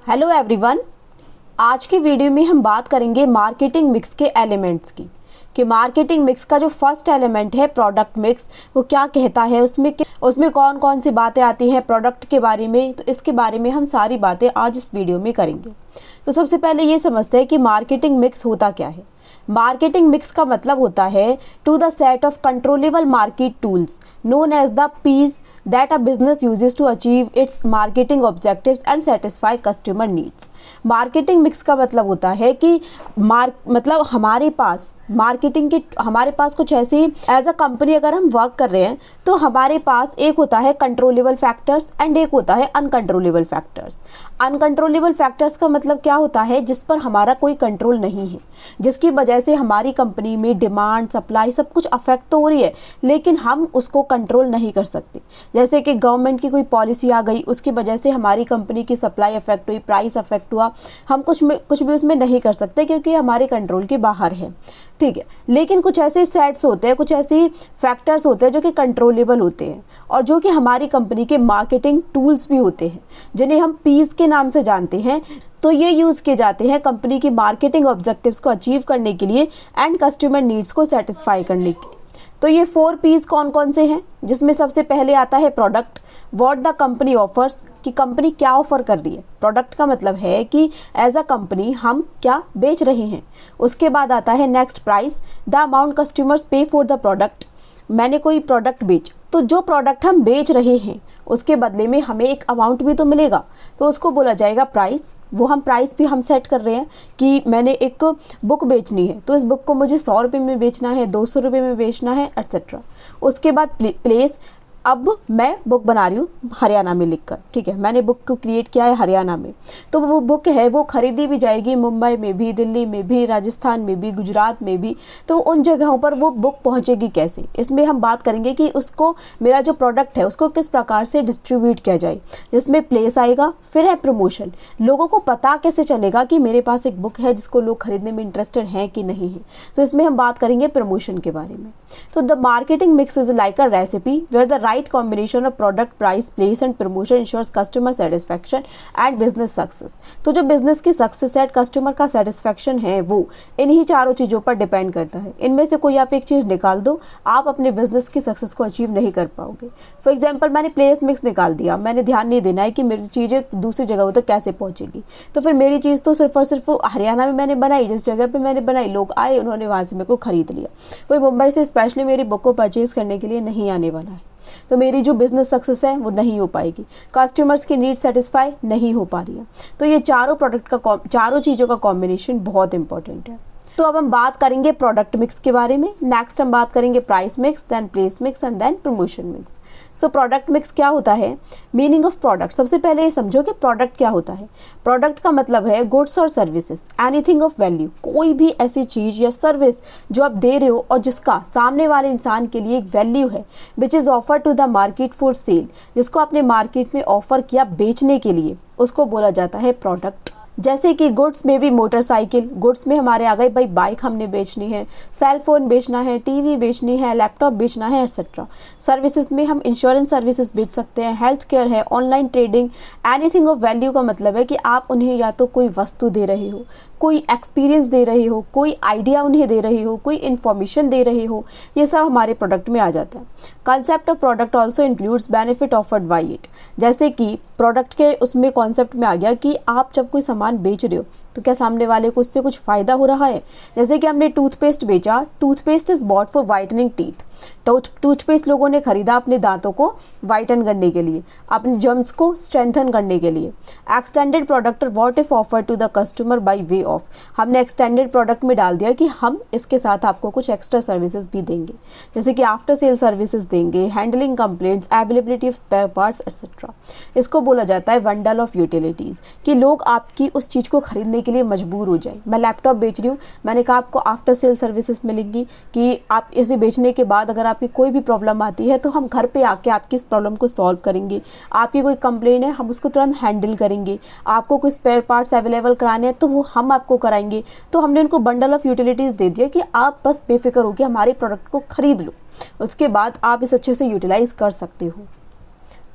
Hello everyone. आज की video में हम बात करेंगे मार्केटिंग मिक्स के एलिमेंट्स की कि मार्केटिंग मिक्स का जो फर्स्ट एलिमेंट है प्रोडक्ट मिक्स वो क्या कहता है, उसमें कौन कौन सी बातें आती हैं प्रोडक्ट के बारे में। तो इसके बारे में हम सारी बातें आज इस वीडियो में करेंगे। तो सबसे पहले ये समझते हैं कि मार्केटिंग मिक्स होता क्या है। मार्केटिंग मिक्स का मतलब होता है to the set of controllable market tools known as the Ps that a business uses to achieve its marketing objectives and satisfy customer needs। Marketing mix का मतलब होता है कि मतलब हमारे पास कुछ ऐसी एज अ कंपनी अगर हम वर्क कर रहे हैं तो हमारे पास एक होता है कंट्रोलेबल फैक्टर्स एंड एक होता है अनकंट्रोलेबल फैक्टर्स। अनकंट्रोलेबल फैक्टर्स का मतलब क्या होता है, जिस पर हमारा कोई कंट्रोल नहीं है, जिसकी वजह से हमारी कंपनी में डिमांड सप्लाई सब कुछ अफेक्ट तो हो रही है लेकिन हम उसको कंट्रोल नहीं कर सकते। जैसे कि गवर्नमेंट की कोई पॉलिसी आ गई, उसकी वजह से हमारी कंपनी की सप्लाई अफेक्ट हुई, प्राइस अफेक्ट हुआ, हम कुछ भी उसमें नहीं कर सकते क्योंकि हमारे कंट्रोल के बाहर है, ठीक है। लेकिन कुछ ऐसे सेट्स होते हैं, कुछ ऐसी फैक्टर्स होते हैं जो कि कंट्रोलेबल होते हैं और जो कि हमारी कंपनी के मार्केटिंग टूल्स भी होते हैं, जिन्हें हम पीस के नाम से जानते हैं। तो ये यूज़ किए जाते हैं कंपनी की मार्केटिंग ऑब्जेक्टिव्स को अचीव करने के लिए एंड कस्टमर नीड्स को सेटिस्फाई करने के लिए। तो ये 4 पीस कौन कौन से हैं, जिसमें सबसे पहले आता है product, what the company offers, कि कंपनी क्या ऑफर कर रही है। प्रोडक्ट का मतलब है कि एज अ कंपनी हम क्या बेच रहे हैं। उसके बाद आता है next price, the amount customers पे फॉर द प्रोडक्ट। मैंने कोई प्रोडक्ट बेच, तो जो प्रोडक्ट हम बेच रहे हैं उसके बदले में हमें एक अमाउंट भी तो मिलेगा, तो उसको बोला जाएगा प्राइस। वो हम प्राइस भी हम सेट कर रहे हैं कि मैंने एक बुक बेचनी है तो इस बुक को मुझे 100 रुपये में बेचना है, 200 रुपये में बेचना है, एट्सेट्रा। उसके बाद प्लेस, अब मैं बुक बना रही हूँ हरियाणा में लिखकर, ठीक है, मैंने बुक को क्रिएट किया है हरियाणा में, तो वो बुक है वो खरीदी भी जाएगी मुंबई में भी, दिल्ली में भी, राजस्थान में भी, गुजरात में भी। तो उन जगहों पर वो बुक पहुँचेगी कैसे, इसमें हम बात करेंगे कि उसको, मेरा जो प्रोडक्ट है उसको किस प्रकार से डिस्ट्रीब्यूट किया जाए। जिसमें प्लेस आएगा, फिर है प्रमोशन, लोगों को पता कैसे चलेगा कि मेरे पास एक बुक है जिसको लोग खरीदने में इंटरेस्टेड हैं कि नहीं है। तो इसमें हम बात करेंगे प्रमोशन के बारे में। तो the marketing mix is like a recipe where the right combination of product, price, place and promotion ensures customer satisfaction and business success। तो जो बिजनेस की सक्सेस है, कस्टमर का सेटिस्फैक्शन है, वो इन्हीं चारों चीज़ों पर डिपेंड करता है। इनमें से कोई आप एक चीज़ निकाल दो, आप अपने बिजनेस की सक्सेस को अचीव नहीं कर पाओगे। फॉर एग्जाम्पल मैंने प्लेस मिक्स निकाल दिया, मैंने ध्यान नहीं देना है कि मेरी चीज़ें दूसरी जगहों तक कैसे पहुँचेगी, तो फिर मेरी चीज़ तो सिर्फ और सिर्फ हरियाणा में मैंने बनाई, जिस जगह पर मैंने बनाई लोग आए, उन्होंने वहाँ से मेरे को खरीद लिया। कोई मुंबई से स्पेशली मेरी बुक को परचेज़ करने के लिए नहीं आने वाला है, तो मेरी जो बिजनेस सक्सेस है वो नहीं हो पाएगी, कस्टमर्स की नीड सेटिस्फाई नहीं हो पा रही है। तो ये चारों चीज़ों का कॉम्बिनेशन बहुत इंपॉर्टेंट है। तो अब हम बात करेंगे प्रोडक्ट मिक्स के बारे में। नेक्स्ट हम बात करेंगे price mix, then place mix and then promotion mix. So product mix क्या होता है, मीनिंग ऑफ प्रोडक्ट। सबसे पहले ये समझो कि प्रोडक्ट क्या होता है। प्रोडक्ट का मतलब है गुड्स और सर्विसेज, एनीथिंग ऑफ वैल्यू, कोई भी ऐसी चीज़ या सर्विस जो आप दे रहे हो और जिसका सामने वाले इंसान के लिए एक वैल्यू है, which is offer to the market for sale, जिसको आपने मार्केट में ऑफर किया बेचने के लिए, उसको बोला जाता है प्रोडक्ट। जैसे कि गुड्स में भी मोटरसाइकिल, गुड्स में हमारे आ गए भाई बाइक हमने बेचनी है, सेल फोन बेचना है, टीवी बेचनी है, लैपटॉप बेचना है, एट्सेट्रा। सर्विसेज में हम इंश्योरेंस सर्विसेज बेच सकते हैं, हेल्थ केयर है, online trading. Anything of value का मतलब है कि आप उन्हें या तो कोई वस्तु दे रहे हो, कोई एक्सपीरियंस दे रहे हो, कोई आइडिया उन्हें दे रहे हो, कोई इन्फॉर्मेशन दे रहे हो, ये सब हमारे प्रोडक्ट में आ जाता है। Concept of product also includes benefit offered by it. जैसे कि प्रोडक्ट के उसमें कॉन्सेप्ट में आ गया कि आप जब कोई सामान बेच रहे हो तो क्या सामने वाले को उससे कुछ फ़ायदा हो रहा है। जैसे कि हमने टूथपेस्ट बेचा, toothpaste is bought for whitening teeth. Toothpaste लोगों ने खरीदा अपने दांतों को वाइटन करने के लिए, अपने जर्म्स को स्ट्रेंथन करने के लिए। Extended product, what if offer to the customer by way of, हमने एक्सटेंडेड प्रोडक्ट में डाल दिया कि हम इसके साथ आपको कुछ एक्स्ट्रा सर्विसेज भी देंगे, जैसे कि आफ्टर सेल सर्विसेज देंगे, handling complaints, availability of spare parts etcetera. इसको बोला जाता है बंडल ऑफ यूटिलिटीज़, कि लोग आपकी उस चीज़ को खरीदने के लिए मजबूर हो जाए। मैं लैपटॉप बेच रही हूँ, मैंने कहा आपको आफ्टर सेल सर्विसेज मिलेंगी कि आप इसे बेचने के बाद अगर आपकी कोई भी प्रॉब्लम आती है तो हम घर पे आके आपकी इस प्रॉब्लम को सॉल्व करेंगे। आपकी कोई कंप्लेन है हम उसको तुरंत हैंडल करेंगे। आपको कोई स्पेयर पार्ट्स अवेलेबल कराने हैं तो वो हम आपको कराएंगे। तो हमने उनको बंडल ऑफ यूटिलिटीज़ दे दिया कि आप बस बेफिक्र होकर हमारे प्रोडक्ट को खरीद लो, उसके बाद आप इस अच्छे से यूटिलाइज कर सकते हो।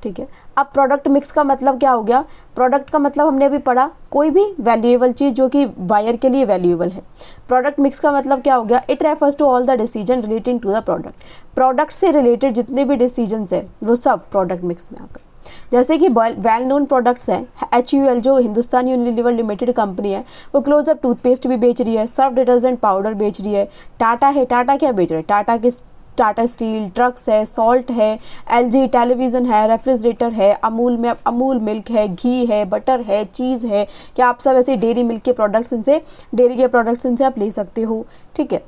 ठीक है। अब प्रोडक्ट मिक्स का मतलब क्या हो गया? प्रोडक्ट का मतलब हमने अभी पढ़ा कोई भी वैल्यूएबल चीज़ जो कि बायर के लिए वैल्यूएबल है। प्रोडक्ट मिक्स का मतलब क्या हो गया? It refers to all the decision relating to the product. Product से रिलेटेड जितने भी डिसीजंस हैं वो सब प्रोडक्ट मिक्स में आ गए। जैसे कि वेल नोन प्रोडक्ट्स हैं, HUL जो हिंदुस्तान यूनिलीवर लिमिटेड कंपनी है वो क्लोजअप टूथपेस्ट भी बेच रही है, सर्फ डिटर्जेंट पाउडर बेच रही है। टाटा है, टाटा क्या बेच रहा है? टाटा स्टील, ट्रक्स है, सॉल्ट है, LG टेलीविज़न है, रेफ्रिजरेटर है, अमूल में अमूल मिल्क है, घी है, बटर है, चीज़ है। क्या आप सब ऐसे डेयरी मिल्क के प्रोडक्ट्स इनसे, डेयरी के प्रोडक्ट्स इनसे आप ले सकते हो, ठीक है।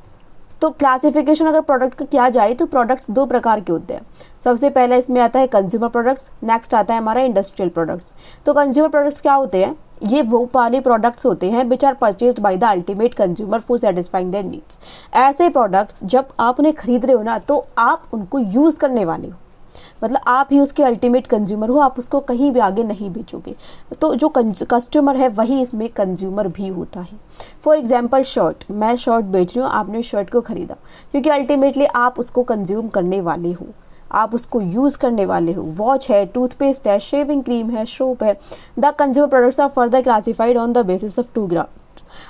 तो क्लासिफिकेशन अगर प्रोडक्ट का किया जाए तो प्रोडक्ट्स दो प्रकार के होते हैं। सबसे पहला इसमें आता है कंज्यूमर प्रोडक्ट्स, नेक्स्ट आता है हमारा इंडस्ट्रियल प्रोडक्ट्स। तो कंज्यूमर प्रोडक्ट्स क्या होते हैं? ये वो वाले प्रोडक्ट्स होते हैं which are purchased by the ultimate consumer for satisfying their needs. ऐसे प्रोडक्ट्स जब आप उन्हें खरीद रहे हो ना तो आप उनको यूज़ करने वाले हो, मतलब आप ही उसके अल्टीमेट कंज्यूमर हो, आप उसको कहीं भी आगे नहीं बेचोगे। तो जो कस्टमर है वही इसमें कंज्यूमर भी होता है। फॉर एग्जांपल शर्ट, मैं शर्ट बेच रही हूँ, आपने शर्ट को ख़रीदा क्योंकि अल्टीमेटली आप उसको कंज्यूम करने वाले हो, आप उसको यूज़ करने वाले हो। वॉच है, टूथपेस्ट है, शेविंग क्रीम है, सोप है। The consumer products are further classified on the basis of 2 ground.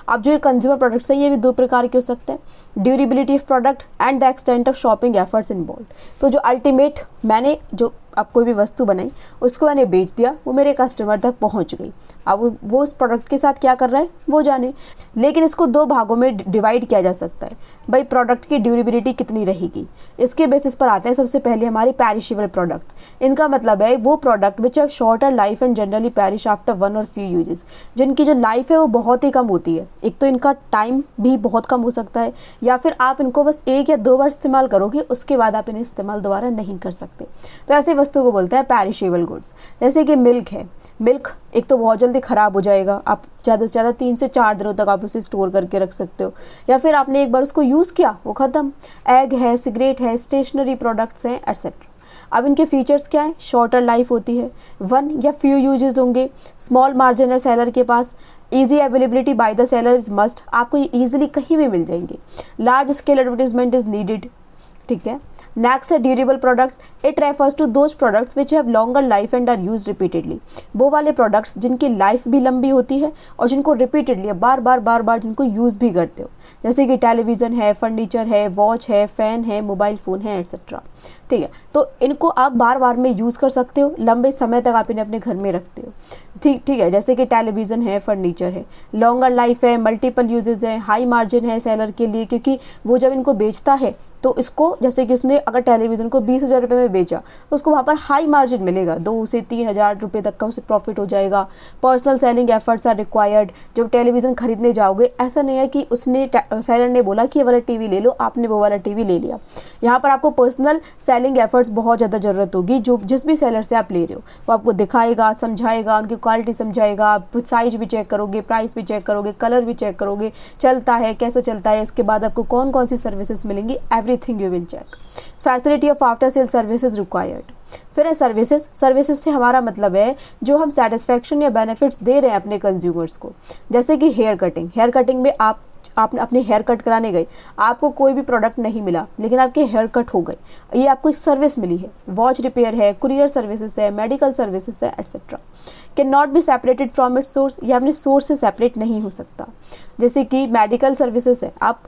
अब जो ये कंज्यूमर प्रोडक्ट्स हैं ये भी दो प्रकार के हो सकते हैं, durability of product and the extent of shopping efforts involve. तो जो अल्टीमेट मैंने जो अब कोई भी वस्तु बनाई उसको मैंने बेच दिया, वो मेरे कस्टमर तक पहुंच गई। अब वो उस प्रोडक्ट के साथ क्या कर रहा है वो जाने। लेकिन इसको दो भागों में डिवाइड किया जा सकता है। भाई प्रोडक्ट की ड्यूरेबिलिटी कितनी रहेगी, इसके बेसिस पर आते हैं सबसे पहले हमारे पेरिशेबल प्रोडक्ट्स। इनका मतलब है वो product which have shorter life and generally perish after 1 और फ्यू यूजेस, जिनकी जो लाइफ है वो बहुत ही कम होती है। एक तो इनका टाइम भी बहुत कम हो सकता है, या फिर आप इनको बस 1 या 2 बार इस्तेमाल करोगे उसके बाद आप इन्हें इस्तेमाल दोबारा नहीं कर सकते। तो ऐसे वस्तु को बोलते हैं पेरिशेबल गुड्स। जैसे कि मिल्क है, मिल्क एक तो बहुत जल्दी ख़राब हो जाएगा, आप ज़्यादा से ज़्यादा 3 से 4 दिनों तक आप उसे स्टोर करके रख सकते हो, या फिर आपने एक बार उसको यूज़ किया वो ख़त्म। एग है, सिगरेट है, स्टेशनरी प्रोडक्ट्स हैं, एटसेट्रा। अब इनके फीचर्स क्या है? शॉर्टर लाइफ होती है, 1 या फ्यू यूजेस होंगे, स्मॉल मार्जिन है सेलर के पास, easy availability by the seller is must, आपको ये ईजिली कहीं भी मिल जाएंगे, large scale advertisement is needed, ठीक है। नेक्स्ट है durable products, it refers to those products which have longer life and are used repeatedly. वो वाले प्रोडक्ट्स जिनकी लाइफ भी लंबी होती है और जिनको रिपीटेडली बार बार जिनको यूज़ भी करते हो, जैसे कि टेलीविज़न है, फर्नीचर है, वॉच है, फ़ैन है, मोबाइल फ़ोन है, एट्सेट्रा, ठीक है। तो इनको आप बार बार में यूज़ कर सकते हो, लंबे समय तक आप इन्हें अपने घर में रखते हो, ठीक है। जैसे कि टेलीविज़न है, फर्नीचर है, लॉन्गर लाइफ है, मल्टीपल यूजेस है, हाई मार्जिन है सेलर के लिए, क्योंकि वो जब इनको बेचता है तो इसको, जैसे कि उसने अगर टेलीविज़न को 20,000 रुपये में बेचा तो उसको वहाँ पर हाई मार्जिन मिलेगा, 2 से 3,000 रुपये तक का उसे प्रॉफिट हो जाएगा। Personal selling efforts are required. जब टेलीविज़न खरीदने जाओगे ऐसा नहीं है कि उसने सेलर ने बोला कि ये वाला टीवी ले लो, आपने वो वाला टीवी ले लिया। यहाँ पर आपको पर्सनल सेलिंग एफर्ट्स बहुत ज़्यादा ज़रूरत होगी। जो जिस भी सेलर से आप ले रहे हो वो आपको दिखाएगा, समझाएगा, उनकी क्वालिटी समझाएगा, आप साइज भी चेक करोगे, प्राइस भी चेक करोगे, कलर भी चेक करोगे, चलता है कैसा चलता है, इसके बाद आपको कौन कौन सी सर्विसेज मिलेंगी, everything you will check. Facility of after sale services required. फिर है सर्विसेज। सर्विसेज से हमारा मतलब है जो हम सेटिस्फैक्शन या बेनिफिट्स दे रहे हैं अपने कंज्यूमर्स को। जैसे कि हेयर कटिंग, हेयर कटिंग में आप अपने हेयर कट कराने गए, आपको कोई भी प्रोडक्ट नहीं मिला लेकिन आपके हेयर कट हो गए, ये आपको एक सर्विस मिली है। वॉच रिपेयर है, कुरियर सर्विसेज है, मेडिकल सर्विसेज है, etcetera. Can not be separated from its source, ये अपने सोर्स से सेपरेट नहीं हो सकता। जैसे कि मेडिकल सर्विसेज है, आप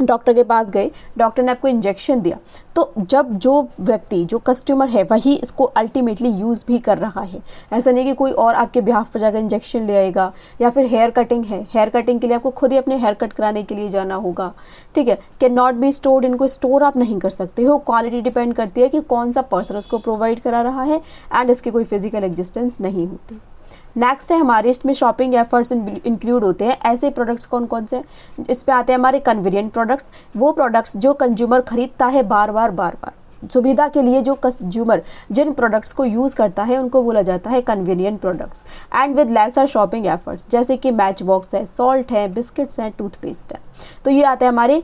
डॉक्टर के पास गए, डॉक्टर ने आपको इंजेक्शन दिया, तो जब जो व्यक्ति, जो कस्टमर है वही इसको अल्टीमेटली यूज़ भी कर रहा है। ऐसा नहीं कि कोई और आपके बिहाफ पर जाकर इंजेक्शन ले आएगा। या फिर हेयर कटिंग है, हेयर कटिंग के लिए आपको खुद ही अपने हेयर कट कराने के लिए जाना होगा, ठीक है। कैन नॉट बी स्टोर्ड, इनको स्टोर आप नहीं कर सकते हो। क्वालिटी डिपेंड करती है कि कौन सा पर्सन उसको प्रोवाइड करा रहा है, एंड इसकी कोई फिजिकल एग्जिस्टेंस नहीं होती। नेक्स्ट है हमारे इसमें शॉपिंग एफर्ट्स इंक्लूड होते हैं। ऐसे प्रोडक्ट्स कौन कौन से, इस पे आते हैं हमारे कन्वीनियंट प्रोडक्ट्स, वो प्रोडक्ट्स जो कंज्यूमर खरीदता है बार बार सुविधा के लिए। जो कंज्यूमर जिन प्रोडक्ट्स को यूज़ करता है उनको बोला जाता है convenient products, and with lesser shopping efforts. जैसे कि मैच बॉक्स है, सॉल्ट है, बिस्किट्स हैं, टूथपेस्ट है। तो ये आते हैं हमारे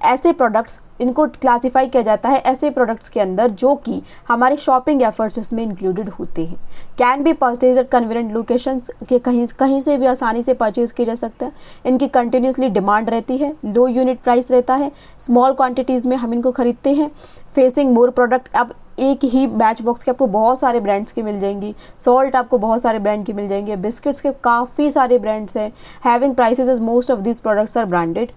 ऐसे प्रोडक्ट्स, इनको क्लासिफाई किया जाता है ऐसे प्रोडक्ट्स के अंदर जो कि हमारे शॉपिंग एफर्ट्स इसमें इंक्लूडेड होते हैं। Can be purchase at convenient locations, के कहीं से भी आसानी से परचेज किया जा सकता है। इनकी कंटिन्यूसली डिमांड रहती है, लो यूनिट प्राइस रहता है, स्मॉल क्वांटिटीज़ में हम इनको खरीदते हैं। फेसिंग मोर प्रोडक्ट, अब एक ही मैच बॉक्स के आपको बहुत सारे ब्रांड्स की मिल जाएंगी, सॉल्ट आपको बहुत सारे ब्रांड की मिल जाएंगे, बिस्किट्स के काफ़ी सारे ब्रांड्स हैं, having prices as most of this products are branded.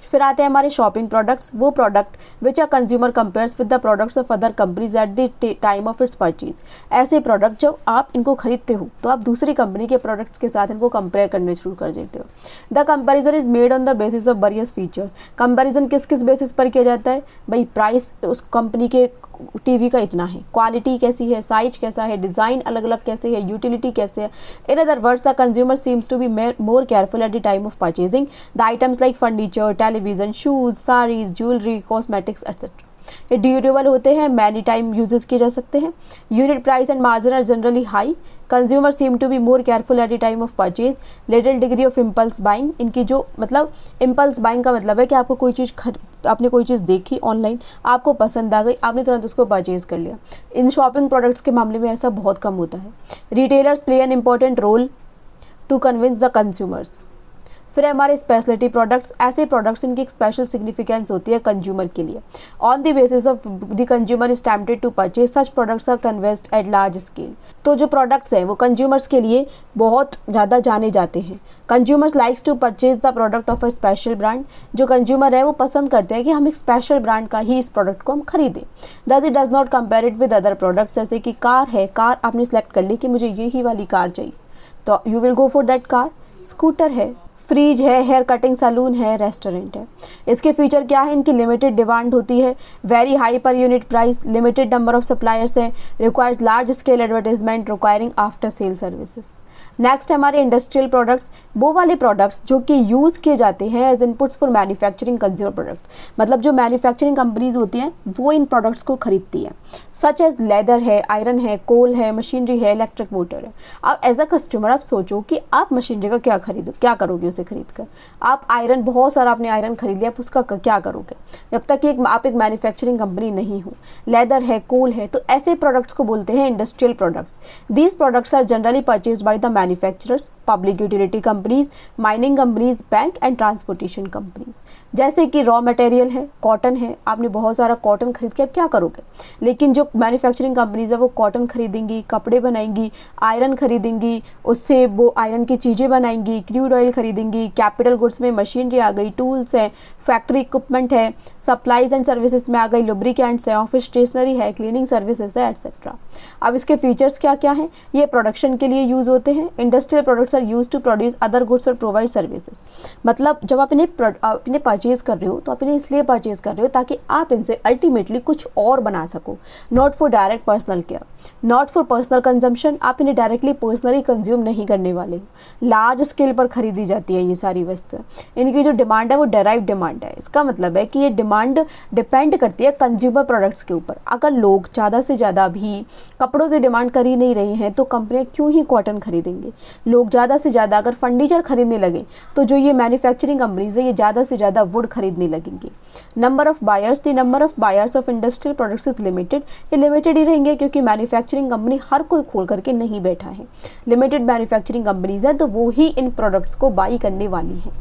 फिर आते हैं हमारे शॉपिंग प्रोडक्ट्स, वो product which a consumer compares with the products of other companies at the time of its purchase. ऐसे प्रोडक्ट जब आप इनको खरीदते हो तो आप दूसरी कंपनी के प्रोडक्ट्स के साथ इनको कंपेयर करने शुरू कर देते हो। The comparison is made on the basis of various features. Comparison किस किस बेसिस पर किया जाता है भाई, प्राइस उस कंपनी के टीवी का इतना है, क्वालिटी कैसी है, साइज कैसा है, डिज़ाइन अलग अलग कैसे है, यूटिलिटी कैसे है। In other words the consumer seems to be more careful at the time of purchasing the items like furniture, television, shoes, saris, jewellery, cosmetics etcetera. ये ड्यूरेबल होते हैं, मैनी टाइम यूजेस किए जा सकते हैं। Unit price and margin are generally high. Consumer seem to be more careful at the time of purchase. Little degree of impulse buying. इनकी जो मतलब इम्पल्स बाइंग का मतलब है कि आपको आपने कोई चीज़ देखी ऑनलाइन, आपको पसंद आ गई, आपने तुरंत उसको परचेज कर लिया। इन शॉपिंग प्रोडक्ट्स के मामले में ऐसा बहुत कम होता है। Retailers play an important role to convince the consumers. फिर हमारे स्पेशलिटी प्रोडक्ट्स, ऐसे प्रोडक्ट्स इनकी एक स्पेशल सिग्निफिकेंस होती है कंज्यूमर के लिए। On the basis of the consumer is tempted to purchase such products are canvassed at large scale. तो जो प्रोडक्ट्स हैं वो कंज्यूमर्स के लिए बहुत ज़्यादा जाने जाते हैं। Consumers likes to purchase the product of a special brand. जो कंज्यूमर है वो पसंद करते हैं कि हम एक स्पेशल ब्रांड का ही इस प्रोडक्ट को हम खरीदें। Thus it does not compare it with other products. जैसे कि कार है, कार आपने सेलेक्ट कर ली कि मुझे यही वाली कार चाहिए तो you will go for that car. Scooter है, फ्रिज है, हेयर कटिंग सैलून है, रेस्टोरेंट है। इसके फीचर क्या है, इनकी लिमिटेड डिमांड होती है, very high per unit price, limited number of suppliers है, requires large scale advertisement, requiring after sale services. Next हमारे इंडस्ट्रियल प्रोडक्ट्स, वो वाले प्रोडक्ट्स जो कि यूज़ किए जाते हैं as inputs for manufacturing consumer products. मतलब जो मैन्युफैक्चरिंग कंपनीज होती हैं वो इन प्रोडक्ट्स को खरीदती हैं। सच एज लेदर है, आयरन है, कोल है, मशीनरी है, इलेक्ट्रिक मोटर है। अब एज अ कस्टमर आप सोचो कि आप मशीनरी का क्या करोगे उसे खरीद कर। आप आयरन, बहुत सारा आपने आयरन खरीद लिया, आप उसका क्या करोगे जब तक कि आप एक मैन्युफैक्चरिंग कंपनी नहीं हो। लेदर है, कोल है, तो ऐसे प्रोडक्ट्स को बोलते हैं industrial products. These products are generally purchased by the manufacturers, public utility companies, mining companies, bank and transportation companies. जैसे कि रॉ मटेरियल है, कॉटन है, आपने बहुत सारा कॉटन खरीद के अब क्या करोगे, लेकिन जो मैन्युफैक्चरिंग कंपनीज है वो कॉटन खरीदेंगी, कपड़े बनाएंगी, आयरन खरीदेंगी, उससे वो आयरन की चीज़ें बनाएंगी, क्रूड ऑयल खरीदेंगी, कैपिटल गुड्स में मशीनरी आ गई, टूल्स है, फैक्ट्री इक्विपमेंट है, सप्लाईज एंड सर्विसेज में आ गई, लुब्रिकेंट्स है, ऑफिस स्टेशनरी है, क्लीनिंग सर्विसेज है, एटसेट्रा। अब इसके फीचर्स क्या क्या हैं, ये प्रोडक्शन के लिए यूज़ होते हैं। Industrial products are use to produce other goods और प्रोवाइड सर्विसेज। मतलब जब आप इन्हें परचेज कर रहे हो तो आप इन्हें इसलिए परचेज कर रहे हो ताकि आप इनसे अल्टीमेटली कुछ और बना सको। Not for direct personal care, not for personal consumption. आप इन्हें डायरेक्टली पर्सनली कंज्यूम नहीं करने वाले हो। लार्ज स्केल पर खरीदी जाती है ये सारी वस्तुएं। इनकी जो डिमांड है वो डेराइव डिमांड है। इसका मतलब है कि ये डिमांड डिपेंड करती है कंज्यूमर प्रोडक्ट्स के ऊपर। अगर लोग ज़्यादा से ज़्यादा भी कपड़ों की डिमांड कर ही नहीं रहे हैं तो कंपनियाँ क्यों ही कॉटन खरीदेंगे। लोग ज़्यादा से ज़्यादा अगर फर्नीचर खरीदने लगे तो जो ये मैन्युफैक्चरिंग कंपनीज है ये ज़्यादा से ज़्यादा वुड खरीदने लगेंगी। Number of buyers, the number of buyers of industrial products is limited. ये लिमिटेड ही रहेंगे क्योंकि मैन्युफैक्चरिंग कंपनी हर कोई खोल करके नहीं बैठा है। लिमिटेड मैन्युफैक्चरिंग कंपनीज हैं तो वो ही इन प्रोडक्ट्स को बाई करने वाली हैं।